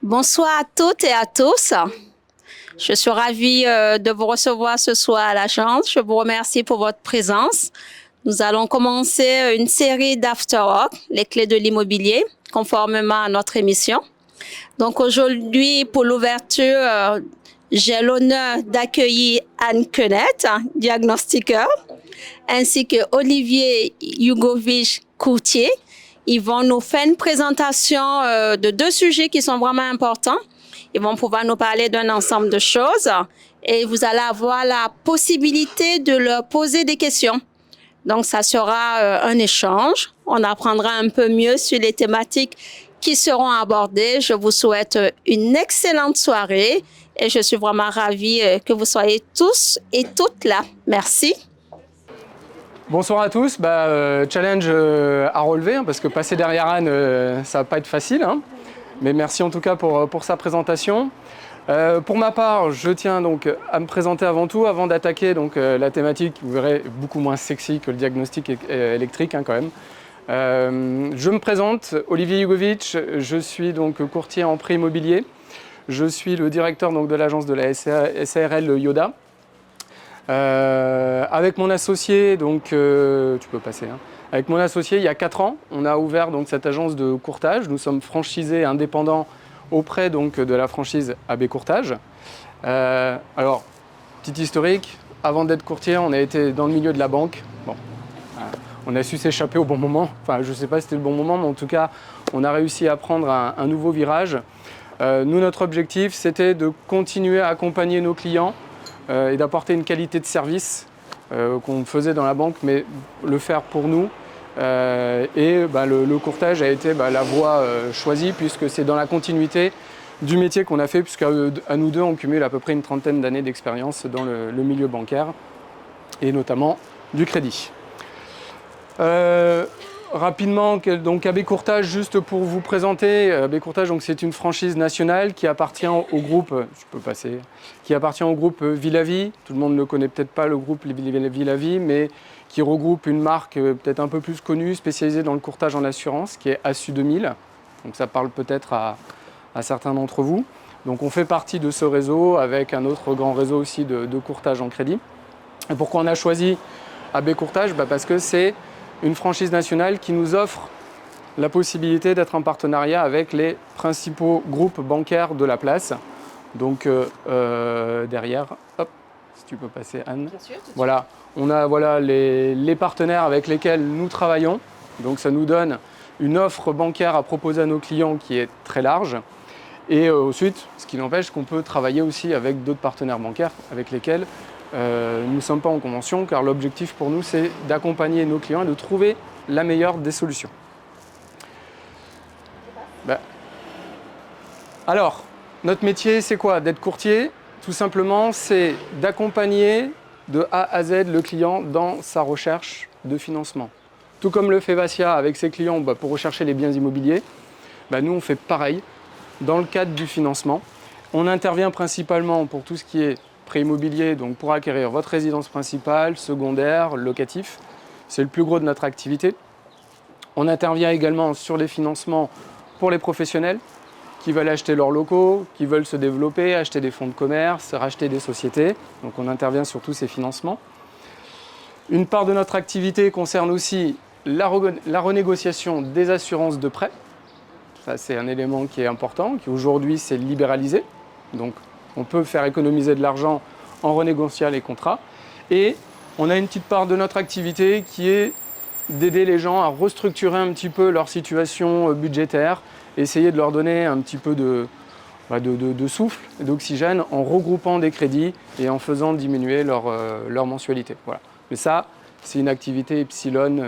Bonsoir à toutes et à tous. Je suis ravie de vous recevoir ce soir à l'agence. Je vous remercie pour votre présence. Nous allons commencer une série d'After Work, les clés de l'immobilier, conformément à notre émission. Donc aujourd'hui, pour l'ouverture, j'ai l'honneur d'accueillir Anne Quenette, diagnostiqueur, ainsi que Olivier Jugovic-Courtier. Ils vont nous faire une présentation de deux sujets qui sont vraiment importants. Ils vont pouvoir nous parler d'un ensemble de choses et vous allez avoir la possibilité de leur poser des questions. Donc, ça sera un échange. On apprendra un peu mieux sur les thématiques qui seront abordées. Je vous souhaite une excellente soirée et je suis vraiment ravie que vous soyez tous et toutes là. Merci. Bonsoir à tous. Challenge à relever, parce que passer derrière Anne, ça va pas être facile. Mais merci en tout cas pour sa présentation. Pour ma part, je tiens donc à me présenter avant tout, avant d'attaquer la thématique, vous verrez, beaucoup moins sexy que le diagnostic électrique quand même. Je me présente, Olivier Jugovic, je suis donc courtier en prêt immobilier. Je suis le directeur donc, de l'agence de la SARL Yoda. Avec mon associé, donc, tu peux passer. Avec mon associé, il y a 4 ans, on a ouvert donc, cette agence de courtage. Nous sommes franchisés indépendants auprès donc, de la franchise AB Courtage. Alors, petit historique, avant d'être courtier, on a été dans le milieu de la banque. Bon, on a su s'échapper au bon moment. Enfin, je ne sais pas si c'était le bon moment, mais en tout cas, on a réussi à prendre un nouveau virage. Nous, notre objectif, c'était de continuer à accompagner nos clients et d'apporter une qualité de service qu'on faisait dans la banque, mais le faire pour nous. Le courtage a été la voie choisie, puisque c'est dans la continuité du métier qu'on a fait, puisqu'à nous deux, on cumule à peu près une trentaine d'années d'expérience dans le milieu bancaire, et notamment du crédit. Rapidement, donc AB Courtage, juste pour vous présenter, AB Courtage, donc c'est une franchise nationale qui appartient au groupe, qui appartient au groupe Villavi. Tout le monde ne connaît peut-être pas le groupe Villavi, mais qui regroupe une marque peut-être un peu plus connue, spécialisée dans le courtage en assurance, qui est Assu 2000. Donc ça parle peut-être à certains d'entre vous. Donc on fait partie de ce réseau avec un autre grand réseau aussi de courtage en crédit. Et pourquoi on a choisi AB Courtage ? Parce que c'est une franchise nationale qui nous offre la possibilité d'être en partenariat avec les principaux groupes bancaires de la place. Donc derrière, hop, si tu peux passer Anne. Bien sûr, voilà, on a les partenaires avec lesquels nous travaillons. Donc ça nous donne une offre bancaire à proposer à nos clients qui est très large. Et ensuite, ce qui n'empêche qu'on peut travailler aussi avec d'autres partenaires bancaires avec lesquels nous ne sommes pas en convention, car l'objectif pour nous, c'est d'accompagner nos clients et de trouver la meilleure des solutions. Alors, notre métier, c'est quoi ? D'être courtier, tout simplement, c'est d'accompagner de A à Z le client dans sa recherche de financement. Tout comme le fait Vassia avec ses clients pour rechercher les biens immobiliers, nous, on fait pareil dans le cadre du financement. On intervient principalement pour tout ce qui est prêt immobilier, donc pour acquérir votre résidence principale, secondaire, locatif. C'est le plus gros de notre activité. On intervient également sur les financements pour les professionnels qui veulent acheter leurs locaux, qui veulent se développer, acheter des fonds de commerce, racheter des sociétés. Donc on intervient sur tous ces financements. Une part de notre activité concerne aussi la renégociation des assurances de prêt. Ça, c'est un élément qui est important, qui aujourd'hui s'est libéralisé. Donc on peut faire économiser de l'argent en renégociant les contrats. Et on a une petite part de notre activité qui est d'aider les gens à restructurer un petit peu leur situation budgétaire, essayer de leur donner un petit peu de souffle, d'oxygène en regroupant des crédits et en faisant diminuer leur mensualité. Voilà. Mais ça, c'est une activité epsilon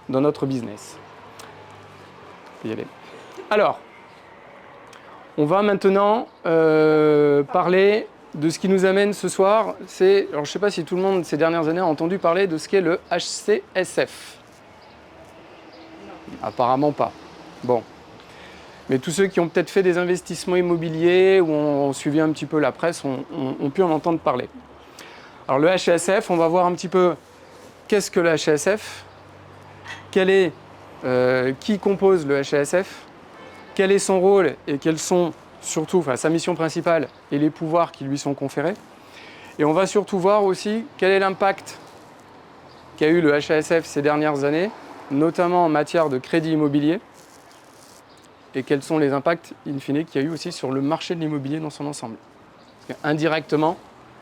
dans notre business. On peut y aller. Alors, on va maintenant parler de ce qui nous amène ce soir. Alors, je ne sais pas si tout le monde ces dernières années a entendu parler de ce qu'est le HCSF. Apparemment pas. Bon. Mais tous ceux qui ont peut-être fait des investissements immobiliers ou ont suivi un petit peu la presse ont pu en entendre parler. Alors le HCSF, on va voir un petit peu qu'est-ce que le HCSF, qui compose le HCSF, quel est son rôle et quels sont surtout sa mission principale et les pouvoirs qui lui sont conférés. Et on va surtout voir aussi quel est l'impact qu'a eu le HASF ces dernières années, notamment en matière de crédit immobilier, et quels sont les impacts, in fine, qu'il y a eu aussi sur le marché de l'immobilier dans son ensemble. Parce qu'indirectement,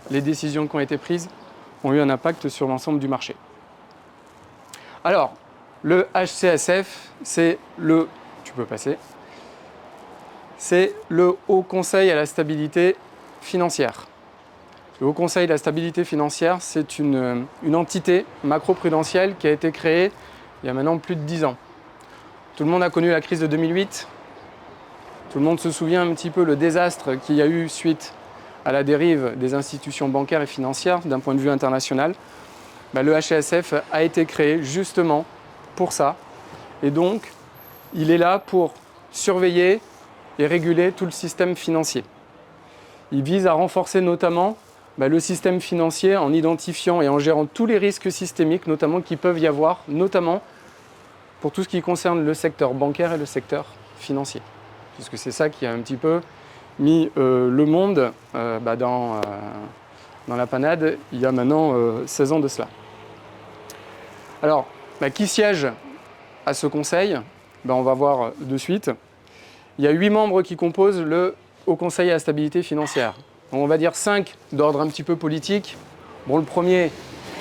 les décisions qui ont été prises ont eu un impact sur l'ensemble du marché. Alors, le HCSF, c'est le Haut Conseil à la stabilité financière. Le Haut Conseil de la stabilité financière, c'est une entité macro-prudentielle qui a été créée il y a maintenant plus de 10 ans. Tout le monde a connu la crise de 2008. Tout le monde se souvient un petit peu le désastre qu'il y a eu suite à la dérive des institutions bancaires et financières d'un point de vue international. Le HCSF a été créé justement pour ça. Et donc, il est là pour surveiller et réguler tout le système financier. Il vise à renforcer notamment le système financier en identifiant et en gérant tous les risques systémiques, notamment qui peuvent y avoir, notamment pour tout ce qui concerne le secteur bancaire et le secteur financier. Puisque c'est ça qui a un petit peu mis le monde dans la panade il y a maintenant 16 ans de cela. Alors, qui siège à ce conseil ? On va voir de suite. Il y a 8 membres qui composent le Haut Conseil à la stabilité financière. On va dire 5 d'ordre un petit peu politique. Le premier,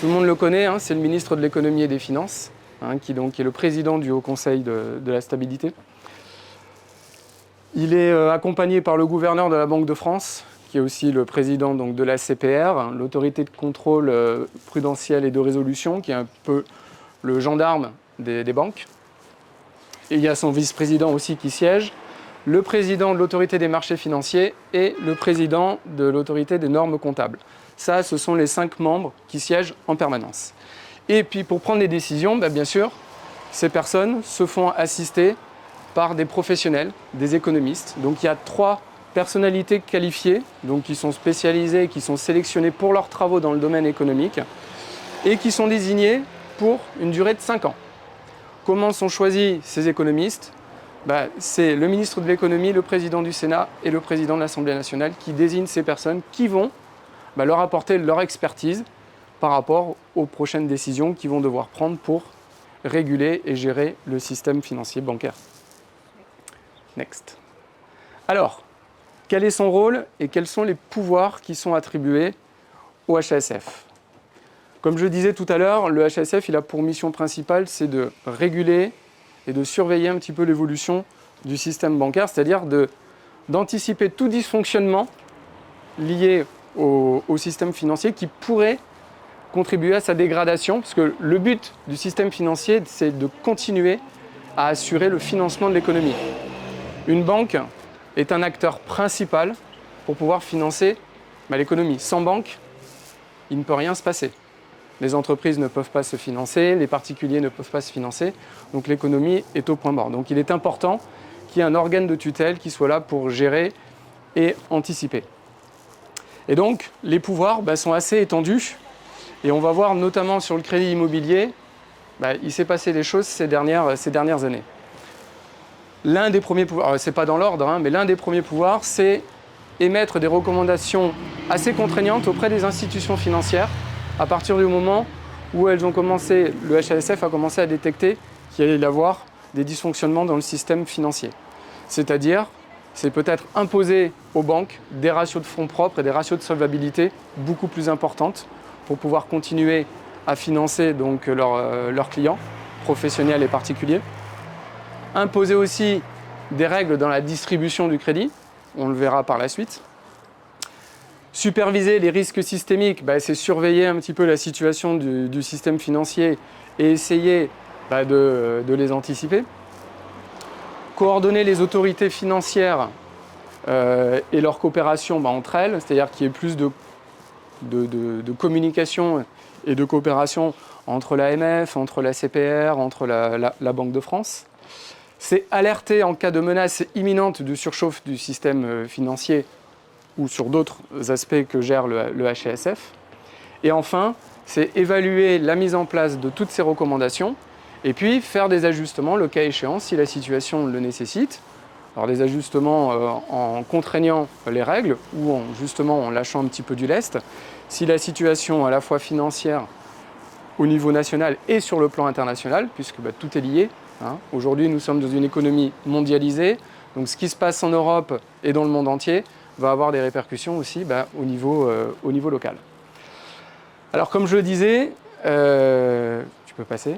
tout le monde le connaît, c'est le ministre de l'économie et des finances, qui est le président du Haut Conseil de la stabilité. Il est accompagné par le gouverneur de la Banque de France, qui est aussi le président de la CPR, l'autorité de contrôle prudentiel et de résolution, qui est un peu le gendarme des banques. Et il y a son vice-président aussi qui siège, le président de l'autorité des marchés financiers et le président de l'autorité des normes comptables. Ça, ce sont les 5 membres qui siègent en permanence. Et puis pour prendre les décisions, bien sûr, ces personnes se font assister par des professionnels, des économistes. Donc il y a 3 personnalités qualifiées, qui sont spécialisées, qui sont sélectionnées pour leurs travaux dans le domaine économique et qui sont désignées pour une durée de 5 ans. Comment sont choisis ces économistes ? C'est le ministre de l'économie, le président du Sénat et le président de l'Assemblée nationale qui désignent ces personnes qui vont leur apporter leur expertise par rapport aux prochaines décisions qu'ils vont devoir prendre pour réguler et gérer le système financier bancaire. Next. Alors, quel est son rôle et quels sont les pouvoirs qui sont attribués au HASF ? Comme je le disais tout à l'heure, le HASF, il a pour mission principale, c'est de réguler et de surveiller un petit peu l'évolution du système bancaire, c'est-à-dire d'anticiper tout dysfonctionnement lié au système financier qui pourrait contribuer à sa dégradation, parce que le but du système financier, c'est de continuer à assurer le financement de l'économie. Une banque est un acteur principal pour pouvoir financer l'économie. Sans banque, il ne peut rien se passer. Les entreprises ne peuvent pas se financer, les particuliers ne peuvent pas se financer, donc l'économie est au point mort. Donc il est important qu'il y ait un organe de tutelle qui soit là pour gérer et anticiper. Et donc les pouvoirs sont assez étendus, et on va voir notamment sur le crédit immobilier, il s'est passé des choses ces dernières années. L'un des premiers pouvoirs, c'est pas dans l'ordre, mais l'un des premiers pouvoirs, c'est émettre des recommandations assez contraignantes auprès des institutions financières à partir du moment où le HASF a commencé à détecter qu'il allait y avoir des dysfonctionnements dans le système financier. C'est-à-dire, c'est peut-être imposer aux banques des ratios de fonds propres et des ratios de solvabilité beaucoup plus importantes pour pouvoir continuer à financer leurs clients, professionnels et particuliers. Imposer aussi des règles dans la distribution du crédit, on le verra par la suite. Superviser les risques systémiques, c'est surveiller un petit peu la situation du système financier et essayer de les anticiper. Coordonner les autorités financières et leur coopération entre elles, c'est-à-dire qu'il y ait plus de communication et de coopération entre l'AMF, entre la CPR, entre la Banque de France. C'est alerter en cas de menace imminente de surchauffe du système financier ou sur d'autres aspects que gère le HASF. Et enfin, c'est évaluer la mise en place de toutes ces recommandations et puis faire des ajustements le cas échéant si la situation le nécessite Alors des ajustements en contraignant les règles ou justement en lâchant un petit peu du lest. Si la situation à la fois financière au niveau national et sur le plan international, puisque tout est lié. Aujourd'hui, nous sommes dans une économie mondialisée, donc ce qui se passe en Europe et dans le monde entier va avoir des répercussions aussi au niveau local. Alors comme je le disais, tu peux passer.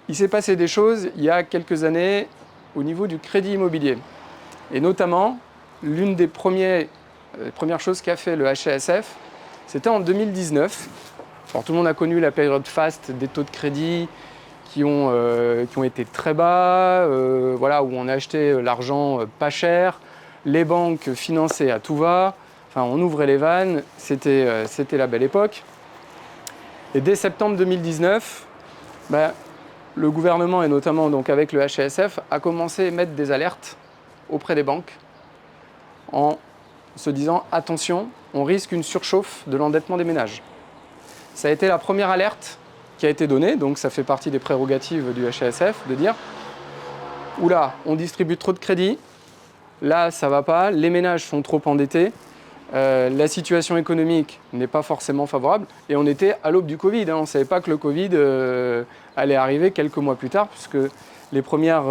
Il s'est passé des choses il y a quelques années au niveau du crédit immobilier. Et notamment, l'une des premières choses qu'a fait le HCSF, c'était en 2019. Alors, tout le monde a connu la période faste des taux de crédit qui ont été très bas, où on a acheté l'argent pas cher, les banques finançaient à tout va, on ouvrait les vannes, c'était la belle époque. Et dès septembre 2019, le gouvernement, et notamment donc avec le HCSF, a commencé à émettre des alertes auprès des banques en se disant « Attention, on risque une surchauffe de l'endettement des ménages ». Ça a été la première alerte qui a été donnée, donc ça fait partie des prérogatives du HCSF, de dire « Oula, on distribue trop de crédits, là ça va pas, les ménages sont trop endettés, la situation économique n'est pas forcément favorable ». Et on était à l'aube du Covid, on ne savait pas que le Covid allait arriver quelques mois plus tard, puisque les premières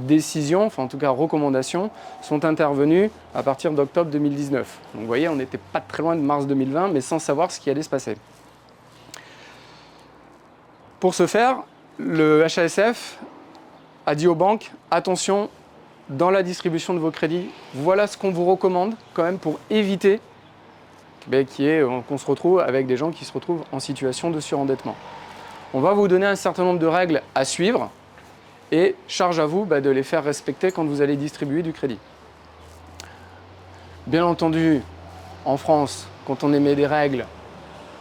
décisions, en tout cas recommandations, sont intervenues à partir d'octobre 2019. Donc vous voyez, on n'était pas très loin de mars 2020, mais sans savoir ce qui allait se passer. Pour ce faire, le HCSF a dit aux banques, attention, dans la distribution de vos crédits, voilà ce qu'on vous recommande quand même pour éviter qu'on se retrouve avec des gens qui se retrouvent en situation de surendettement. On va vous donner un certain nombre de règles à suivre et charge à vous de les faire respecter quand vous allez distribuer du crédit. Bien entendu, en France, quand on émet des règles,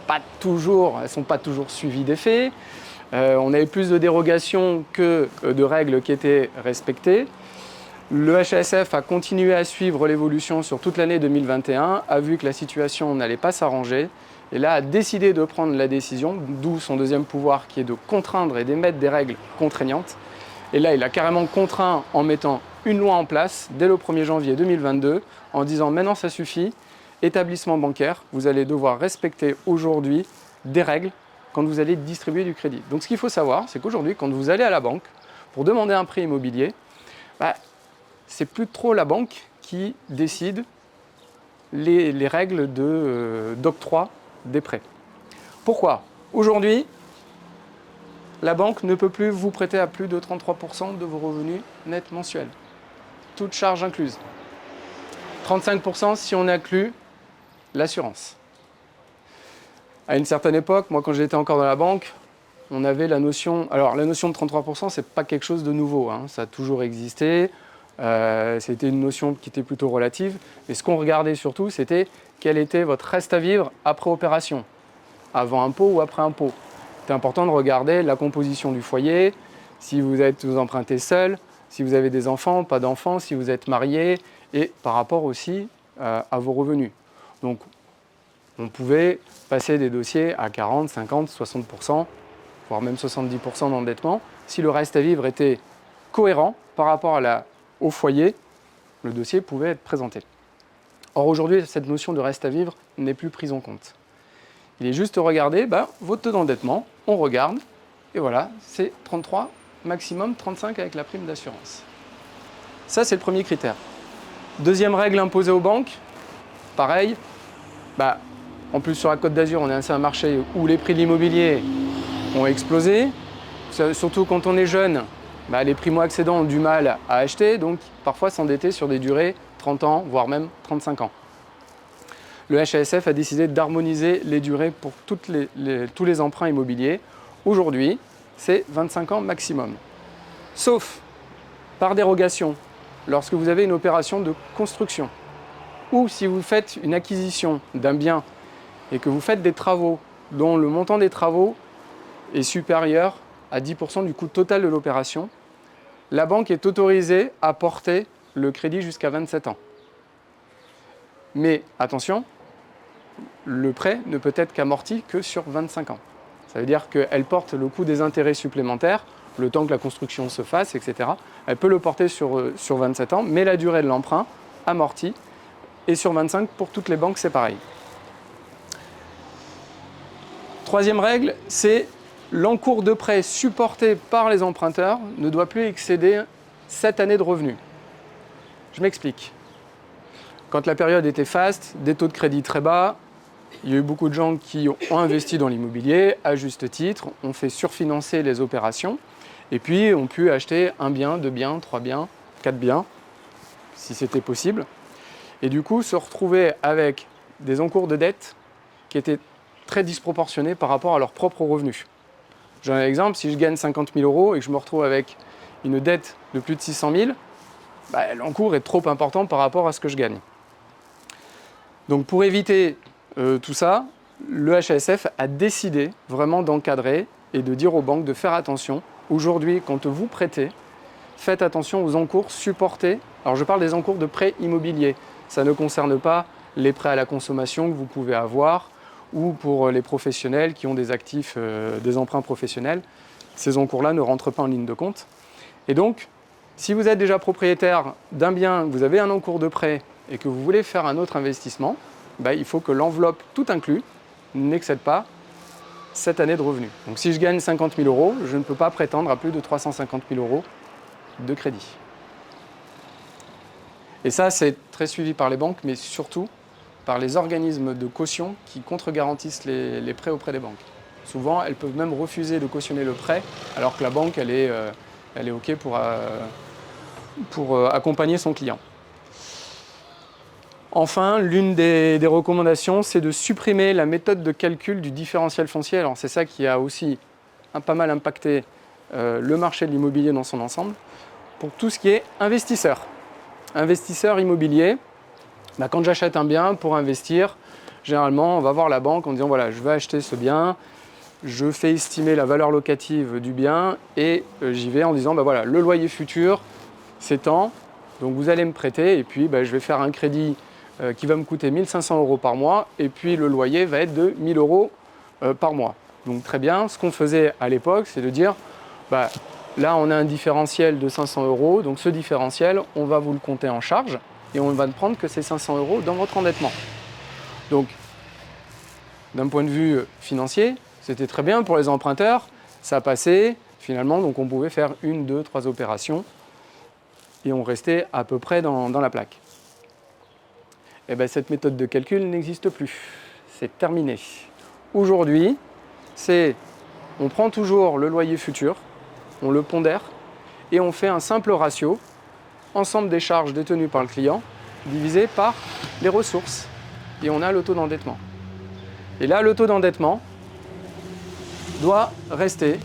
elles ne sont pas toujours suivies des faits. On avait plus de dérogations que de règles qui étaient respectées. Le HCSF a continué à suivre l'évolution sur toute l'année 2021, a vu que la situation n'allait pas s'arranger, et là a décidé de prendre la décision, d'où son deuxième pouvoir qui est de contraindre et d'émettre des règles contraignantes. Et là, il a carrément contraint en mettant une loi en place dès le 1er janvier 2022, en disant maintenant ça suffit, établissement bancaire, vous allez devoir respecter aujourd'hui des règles quand vous allez distribuer du crédit. Donc ce qu'il faut savoir, c'est qu'aujourd'hui, quand vous allez à la banque pour demander un prêt immobilier, c'est plus trop la banque qui décide les règles d'octroi des prêts. Pourquoi ? Aujourd'hui, la banque ne peut plus vous prêter à plus de 33% de vos revenus nets mensuels, toutes charges incluses. 35% si on inclut l'assurance. À une certaine époque, moi quand j'étais encore dans la banque, on avait la notion... Alors la notion de 33%, c'est pas quelque chose de nouveau, ça a toujours existé. C'était une notion qui était plutôt relative. Mais ce qu'on regardait surtout, c'était quel était votre reste à vivre après opération, avant impôt ou après impôt. C'était important de regarder la composition du foyer, si vous empruntez seul, si vous avez des enfants, pas d'enfants, si vous êtes marié, et par rapport aussi à vos revenus. Donc, on pouvait passer des dossiers à 40, 50, 60%, voire même 70% d'endettement. Si le reste à vivre était cohérent par rapport au foyer, le dossier pouvait être présenté. Or, aujourd'hui, cette notion de reste à vivre n'est plus prise en compte. Il est juste regardé, votre taux d'endettement, on regarde, et voilà, c'est 33, maximum 35 avec la prime d'assurance. Ça, c'est le premier critère. Deuxième règle imposée aux banques, pareil, en plus sur la Côte d'Azur, on est un marché où les prix de l'immobilier ont explosé, surtout quand on est jeune, les primo-accédants ont du mal à acheter, donc parfois s'endetter sur des durées 30 ans, voire même 35 ans. Le HCSF a décidé d'harmoniser les durées pour tous les emprunts immobiliers. Aujourd'hui, c'est 25 ans maximum. Sauf par dérogation, lorsque vous avez une opération de construction, ou si vous faites une acquisition d'un bien et que vous faites des travaux dont le montant des travaux est supérieur à 10% du coût total de l'opération, la banque est autorisée à porter le crédit jusqu'à 27 ans. Mais attention, le prêt ne peut être qu'amorti que sur 25 ans. Ça veut dire qu'elle porte le coût des intérêts supplémentaires le temps que la construction se fasse, etc. Elle peut le porter sur 27 ans, mais la durée de l'emprunt amortie. Et sur 25, pour toutes les banques, c'est pareil. Troisième règle, c'est l'encours de prêt supporté par les emprunteurs ne doit plus excéder 7 années de revenus. Je m'explique. Quand la période était faste, des taux de crédit très bas, il y a eu beaucoup de gens qui ont investi dans l'immobilier, à juste titre, ont fait surfinancer les opérations, et puis ont pu acheter un bien, 2 biens, 3 biens, 4 biens, si c'était possible. Et du coup, se retrouver avec des encours de dette qui étaient très disproportionnés par rapport à leurs propres revenus. J'ai un exemple, si je gagne 50 000 € et que je me retrouve avec une dette de plus de 600 000, l'encours est trop important par rapport à ce que je gagne. Donc pour éviter tout ça, le HASF a décidé vraiment d'encadrer et de dire aux banques de faire attention. Aujourd'hui, quand vous prêtez, faites attention aux encours supportés. Alors je parle des encours de prêts immobiliers. Ça ne concerne pas les prêts à la consommation que vous pouvez avoir ou pour les professionnels qui ont des actifs, des emprunts professionnels. Ces encours-là ne rentrent pas en ligne de compte. Et donc, si vous êtes déjà propriétaire d'un bien, vous avez un encours de prêt et que vous voulez faire un autre investissement, il faut que l'enveloppe tout inclus n'excède pas 7 années de revenus. Donc si je gagne 50 000 €, je ne peux pas prétendre à plus de 350 000 € de crédit. Et ça, c'est très suivi par les banques, mais surtout par les organismes de caution qui contre-garantissent les prêts auprès des banques. Souvent, elles peuvent même refuser de cautionner le prêt, alors que la banque, elle est OK pour accompagner son client. Enfin, l'une des recommandations, c'est de supprimer la méthode de calcul du différentiel foncier. Alors, c'est ça qui a aussi pas mal impacté le marché de l'immobilier dans son ensemble. Pour tout ce qui est investisseur. Investisseur immobilier, quand j'achète un bien pour investir, généralement, on va voir la banque en disant voilà, je vais acheter ce bien, je fais estimer la valeur locative du bien et j'y vais en disant voilà, le loyer futur, c'est tant, donc vous allez me prêter et puis je vais faire un crédit qui va me coûter 1 500 € par mois et puis le loyer va être de 1 000 € par mois. Donc très bien, ce qu'on faisait à l'époque, c'est de dire là on a un différentiel de 500 €, donc ce différentiel, on va vous le compter en charge et on va ne prendre que ces 500 € dans votre endettement. Donc d'un point de vue financier, c'était très bien pour les emprunteurs, ça passait finalement, donc on pouvait faire 1, 2, 3 opérations et on restait à peu près dans la plaque. Et cette méthode de calcul n'existe plus, c'est terminé. Aujourd'hui, on prend toujours le loyer futur, on le pondère et on fait un simple ratio, ensemble des charges détenues par le client, divisé par les ressources. Et on a le taux d'endettement. Et là, le taux d'endettement doit rester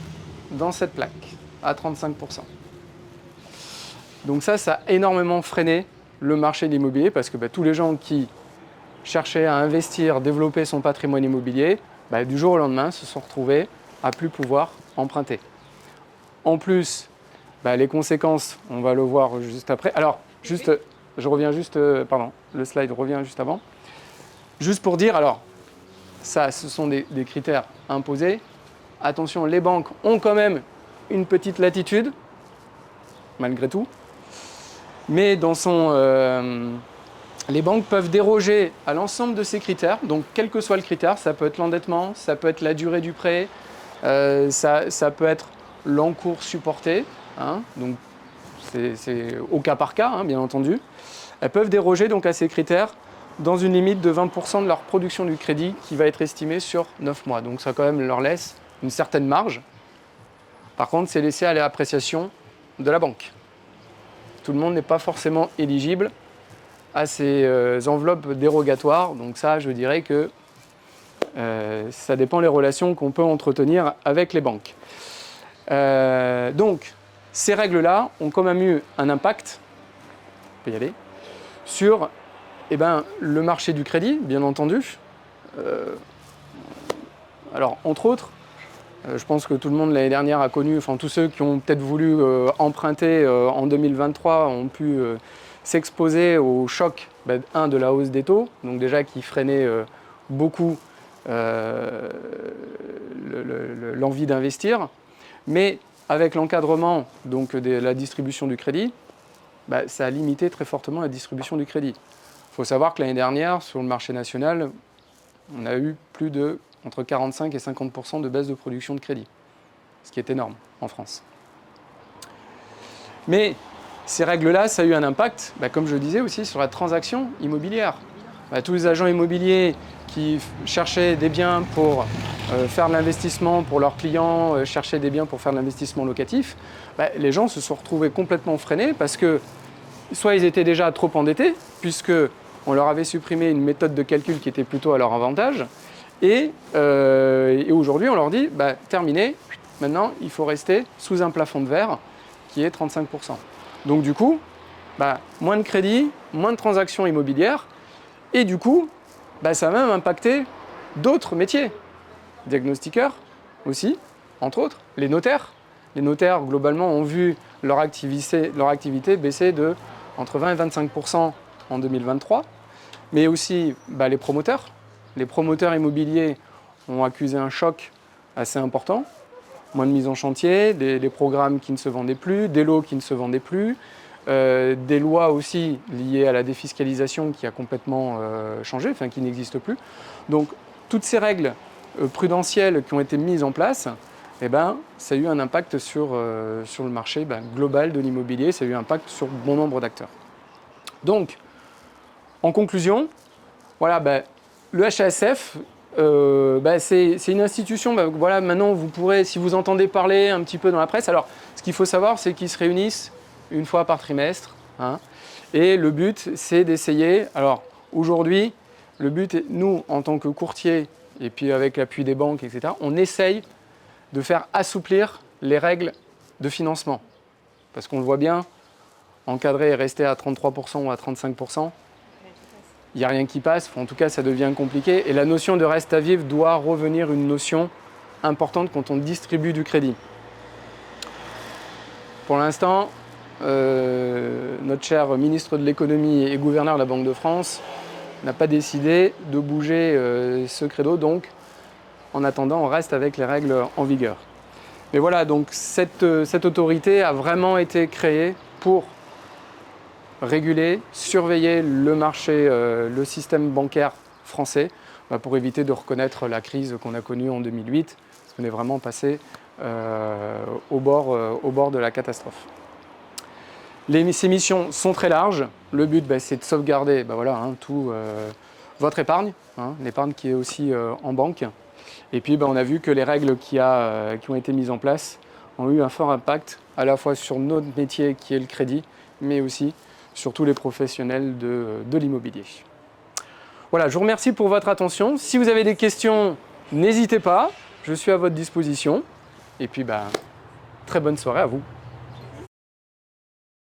dans cette plaque, à 35%. Donc ça a énormément freiné le marché de l'immobilier parce que tous les gens qui cherchaient à investir, développer son patrimoine immobilier, du jour au lendemain se sont retrouvés à plus pouvoir emprunter. En plus, les conséquences, on va le voir juste après. Alors, je reviens juste, pardon, le slide revient juste avant. Juste pour dire, alors, ça, ce sont des critères imposés. Attention, les banques ont quand même une petite latitude, malgré tout. Mais les banques peuvent déroger à l'ensemble de ces critères. Donc, quel que soit le critère, ça peut être l'endettement, ça peut être la durée du prêt, ça peut être l'encours supporté. Donc, c'est au cas par cas, bien entendu. Elles peuvent déroger donc à ces critères dans une limite de 20% de leur production du crédit qui va être estimée sur 9 mois. Donc, ça quand même leur laisse une certaine marge. Par contre, c'est laissé à l'appréciation de la banque. Tout le monde n'est pas forcément éligible à ces enveloppes dérogatoires. Donc ça, je dirais que ça dépend des relations qu'on peut entretenir avec les banques. Donc, ces règles-là ont quand même eu un impact, on peut y aller, sur le marché du crédit, bien entendu. Alors, entre autres, je pense que tout le monde l'année dernière a connu, enfin tous ceux qui ont peut-être voulu emprunter en 2023 ont pu s'exposer au choc de la hausse des taux, donc déjà qui freinait beaucoup l'envie d'investir. Mais avec l'encadrement donc, de la distribution du crédit, ça a limité très fortement la distribution du crédit. Il faut savoir que l'année dernière, sur le marché national, on a eu plus de entre 45 et 50% de baisse de production de crédit, ce qui est énorme en France. Mais ces règles-là, ça a eu un impact, comme je le disais aussi, sur la transaction immobilière. Tous les agents immobiliers qui cherchaient des biens pour faire de l'investissement pour leurs clients, cherchaient des biens pour faire de l'investissement locatif, les gens se sont retrouvés complètement freinés parce que soit ils étaient déjà trop endettés, puisqu'on leur avait supprimé une méthode de calcul qui était plutôt à leur avantage, et aujourd'hui on leur dit terminé, maintenant il faut rester sous un plafond de verre qui est 35%. Donc du coup, moins de crédit, moins de transactions immobilières, et du coup, ça a même impacté d'autres métiers. Diagnostiqueurs aussi, entre autres, les notaires. Les notaires, globalement, ont vu leur activité baisser de entre 20 et 25% en 2023, mais aussi les promoteurs. Les promoteurs immobiliers ont accusé un choc assez important. Moins de mise en chantier, des programmes qui ne se vendaient plus, des lots qui ne se vendaient plus, des lois aussi liées à la défiscalisation qui a complètement changé, qui n'existent plus. Donc toutes ces règles prudentielles qui ont été mises en place, ça a eu un impact sur le marché global de l'immobilier, ça a eu un impact sur bon nombre d'acteurs. Donc, en conclusion, voilà, le HASF, c'est une institution, maintenant vous pourrez, si vous entendez parler un petit peu dans la presse, alors ce qu'il faut savoir, c'est qu'ils se réunissent une fois par trimestre, et le but, c'est d'essayer, alors aujourd'hui, le but, nous, en tant que courtier, et puis avec l'appui des banques, etc., on essaye de faire assouplir les règles de financement. Parce qu'on le voit bien, encadrer et rester à 33% ou à 35%, il n'y a rien qui passe, en tout cas ça devient compliqué. Et la notion de reste à vivre doit revenir une notion importante quand on distribue du crédit. Pour l'instant, notre cher ministre de l'économie et gouverneur de la Banque de France n'a pas décidé de bouger ce credo, donc en attendant, on reste avec les règles en vigueur. Mais voilà, donc cette autorité a vraiment été créée pour réguler, surveiller le marché, le système bancaire français, pour éviter de reconnaître la crise qu'on a connue en 2008, parce qu'on est vraiment passé au bord de la catastrophe. Ces missions sont très larges. Le but, c'est de sauvegarder votre épargne, l'épargne qui est aussi en banque. Et puis, on a vu que les règles qui ont été mises en place ont eu un fort impact à la fois sur notre métier qui est le crédit, mais aussi sur tous les professionnels de l'immobilier. Voilà, je vous remercie pour votre attention. Si vous avez des questions, n'hésitez pas, je suis à votre disposition. Et puis, très bonne soirée à vous.